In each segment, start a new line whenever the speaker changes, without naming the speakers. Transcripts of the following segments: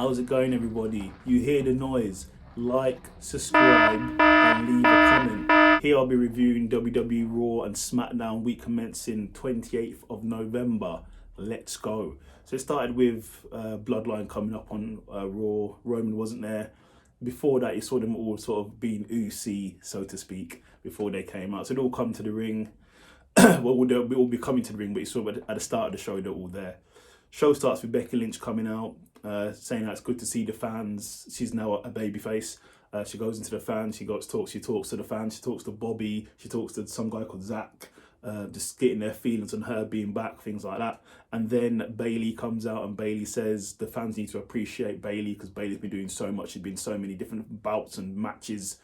How's it going, everybody? You hear the noise? Like, subscribe, and leave a comment. Here I'll be reviewing WWE Raw and Smackdown week commencing 28th of November. Let's go. So it started with Bloodline coming up on Raw. Roman wasn't there. Before that, you saw them all sort of being UCEY, so to speak, before they came out. So they'll all come to the ring. Well, they'll all be coming to the ring, but you saw at the start of the show, they're all there. Show starts with Becky Lynch coming out, saying that it's good to see the fans. She's now a babyface. She goes into the fans. She talks to the fans. She talks to Bobby. She talks to some guy called Zach. Just getting their feelings on her being back, things like that. And then Bayley comes out and Bayley says the fans need to appreciate Bayley because Bayley's been doing so much. She's been so many different bouts and matches.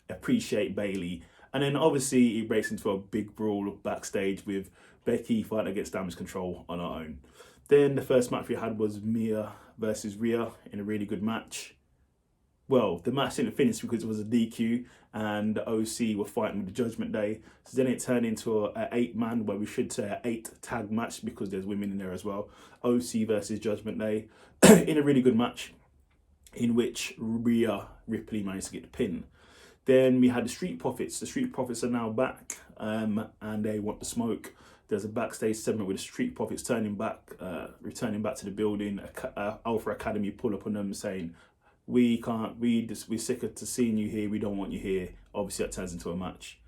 Appreciate Bayley. And then obviously it breaks into a big brawl backstage with Becky fighting against Damage Control on her own. Then the first match we had was Mia versus Rhea in a really good match. Well, the match didn't finish because it was a DQ and the OC were fighting with the Judgment Day. So then it turned into an 8-man, well, we should say an 8-tag match because there's women in there as well. OC versus Judgment Day in a really good match in which Rhea Ripley managed to get the pin. Then we had the Street Profits. The Street Profits are now back and they want the smoke. There's a backstage segment with the Street Profits returning back to the building. Alpha Academy pull up on them saying, we're sick of seeing you here. We don't want you here. Obviously, that turns into a match.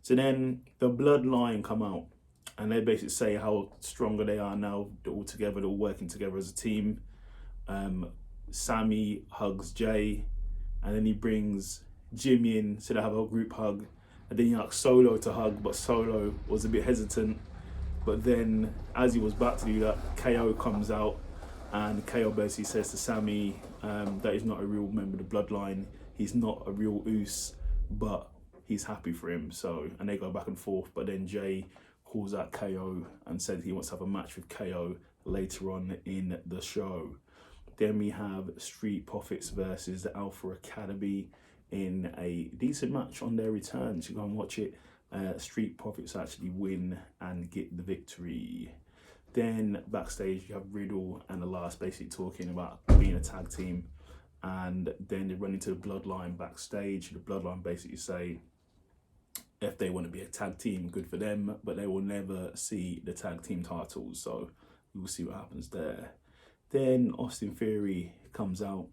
So then the Bloodline come out and they basically say how stronger they are now. They're all together. They're all working together as a team. Sammy hugs Jay and then he brings Jimmy in so they have a group hug. And then he asked Solo to hug, but Solo was a bit hesitant. But then, as he was about to do that, KO comes out, and KO basically says to Sammy that he's not a real member of the Bloodline. He's not a real Uce, but he's happy for him. So, and they go back and forth. But then Jay calls out KO and said he wants to have a match with KO later on in the show. Then we have Street Profits versus the Alpha Academy in a decent match on their return. So go and watch it. Street Profits actually win and get the victory. Then backstage you have Riddle and the Last basically talking about being a tag team, and then they run into the Bloodline backstage. The Bloodline basically say if they want to be a tag team, good for them, but they will never see the tag team titles, so we'll see what happens there. Then Austin Theory comes out,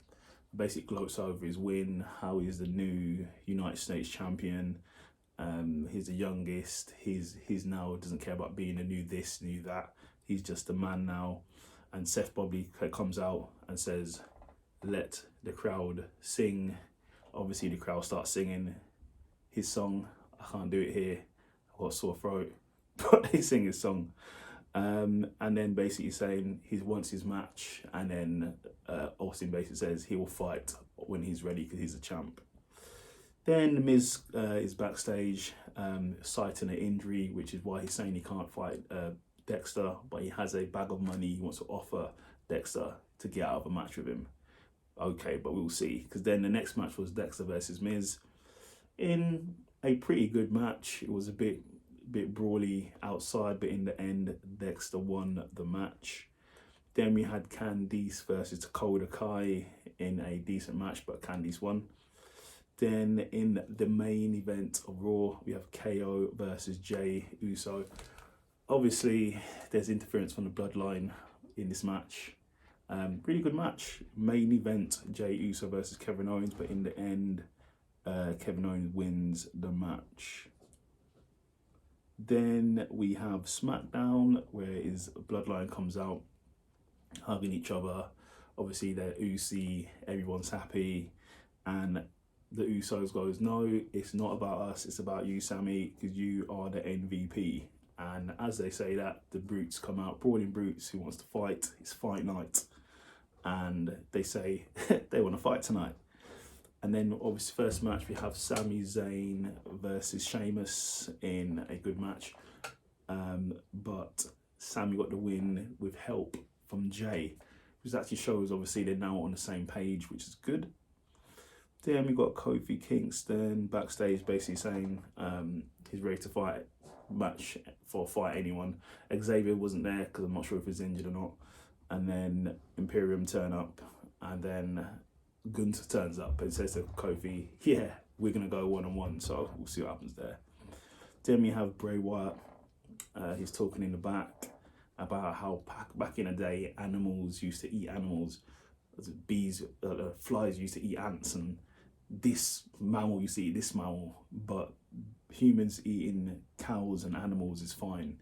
basically gloats over his win, how he's the new United States champion. He's the youngest. He's now doesn't care about being a new this, new that. He's just a man now. And Seth Bobby comes out and says, let the crowd sing. Obviously the crowd starts singing his song. I can't do it here. I've got a sore throat. But they sing his song. And then basically saying he wants his match. And then Austin basically says he will fight when he's ready because he's a champ. Then Miz is backstage citing an injury, which is why he's saying he can't fight Dexter, but he has a bag of money he wants to offer Dexter to get out of a match with him. Okay, but we'll see. Because then the next match was Dexter versus Miz in a pretty good match. It was a bit brawly outside, but in the end, Dexter won the match. Then we had Candice versus Dakota Kai in a decent match, but Candice won. Then in the main event of Raw, we have KO versus Jey Uso. Obviously, there's interference from the Bloodline in this match. Really good match. Main event, Jey Uso versus Kevin Owens, but in the end, Kevin Owens wins the match. Then we have SmackDown, where his Bloodline comes out, hugging each other. Obviously, they're UCEY, everyone's happy, and the Usos goes, no, it's not about us, it's about you, Sammy, because you are the MVP. And as they say that, the Brutes come out, Brawling Brutes, who wants to fight. It's fight night. And they say they want to fight tonight. And then, obviously, first match, we have Sami Zayn versus Sheamus in a good match. But Sami got the win with help from Jay, which actually shows, obviously, they're now on the same page, which is good. Then we got Kofi Kingston backstage basically saying he's ready to fight anyone. Xavier wasn't there because I'm not sure if he's injured or not. And then Imperium turn up and then Gunther turns up and says to Kofi, yeah, we're going to go 1-on-1, so we'll see what happens there. Then we have Bray Wyatt. He's talking in the back about how back in the day, animals used to eat animals. Bees, flies used to eat ants, and this mammal used to eat this mammal, but humans eating cows and animals is fine.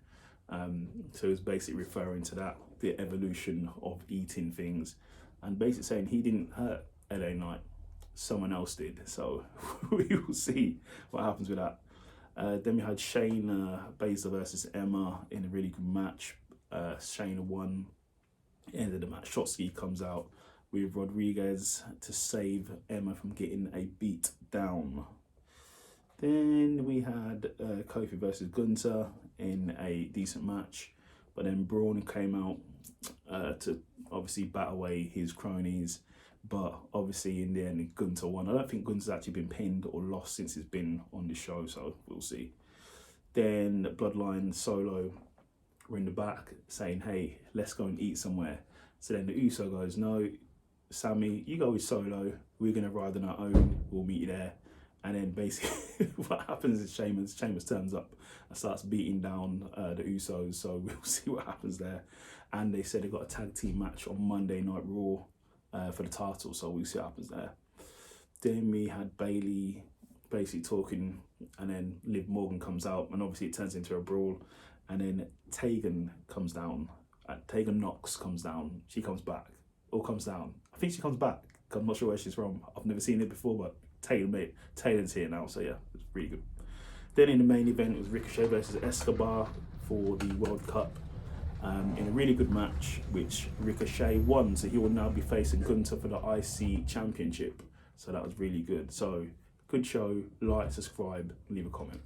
So it's basically referring to that, the evolution of eating things, and basically saying he didn't hurt LA Knight, someone else did. So we will see what happens with that. Then we had Shayna Baszler versus Emma in a really good match. Shayna won. End of the match, Shotzi comes out with Rodriguez to save Emma from getting a beat down. Then we had Kofi versus Gunther in a decent match, but then Braun came out to obviously bat away his cronies, but obviously in the end Gunther won. I don't think Gunther's actually been pinned or lost since it's been on the show, so we'll see. Then Bloodline Solo were in the back saying, hey, let's go and eat somewhere. So then the Uso goes, no, Sammy, you go with Solo, we're going to ride on our own, we'll meet you there. And then basically what happens is Sheamus turns up and starts beating down the Usos, so we'll see what happens there. And they said they got a tag team match on Monday Night Raw for the title, so we'll see what happens there. Then we had Bayley basically talking, and then Liv Morgan comes out, and obviously it turns into a brawl. And then Tegan comes down, Tegan Knox comes down, she comes back, or comes down. I think she comes back, I'm not sure where she's from. I've never seen it before, but Taylor's here now, so yeah, it's really good. Then in the main event, it was Ricochet versus Escobar for the World Cup in a really good match, which Ricochet won, so he will now be facing Gunther for the IC Championship. So that was really good. So good show, like, subscribe, leave a comment.